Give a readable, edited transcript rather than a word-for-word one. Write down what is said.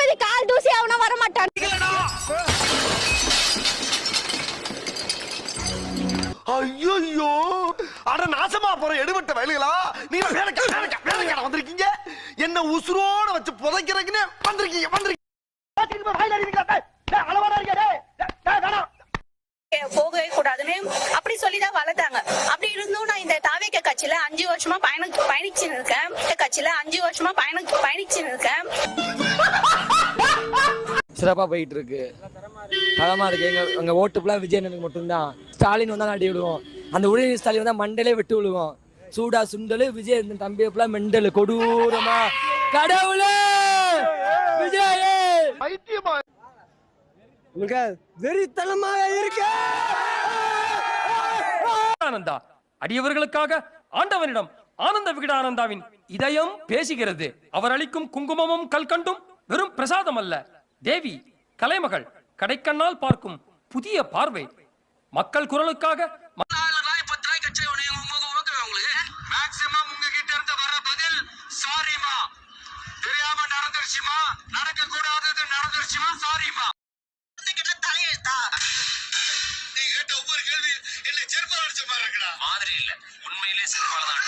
தொகுதி கால் தூசி அவனா வர மாட்டான். ஐயோ அட நாசமா போற எடுபட்ட வயலுகளா, நீங்க வேலைக்கா வந்திருக்கீங்க, என்ன உசுரோட வச்சு புதைக்கிறதுக்குன்னு வந்திருக்கீங்க. போகவே கூடாதுன்னு அப்படி சொல்லிதான் வளர்த்தாங்க. அப்படி இருந்தும் நான் இந்த தாவேக கட்சியில 5 வருஷமா பயணிச்சுன்னு இருக்கேன். கட்சியில 5 வருஷமா பயணிச்சுன்னு இருக்கேன். சிறப்பா போயிட்டு இருக்கு, தரமா இருக்கு. எங்க ஓட்டு ஃபுல்லா விஜயனுக்கு மட்டும்தான். ஸ்டாலின் வந்தா நாட்டி விடுவோம், அந்த உதயநிதி ஸ்டாலின் வந்தா மண்டலே விட்டு விழுவோம். சூடா சுண்டலு விஜய் தம்பி ஃபுல்லா மெண்டல் கொடூரமா. கடவுளே விஜய் வெறித்தனமாக இருக்க. ஆனந்தா அடியவர்களுக்காக ஆண்டவனிடம் ஆனந்த விகடானந்தாவின் இதயம் பேசுகிறது. அவர் அளிக்கும் குங்குமமும் கல்கண்டும் வெறும் பிரசாதம் அல்ல, தேவி கலைமகள் கடைக்கண்ணால் பார்க்கும் புதிய பார்வை. மக்கள் குரலுக்காக மாதிரி இல்ல, உண்மையிலே செருப்பாலதான்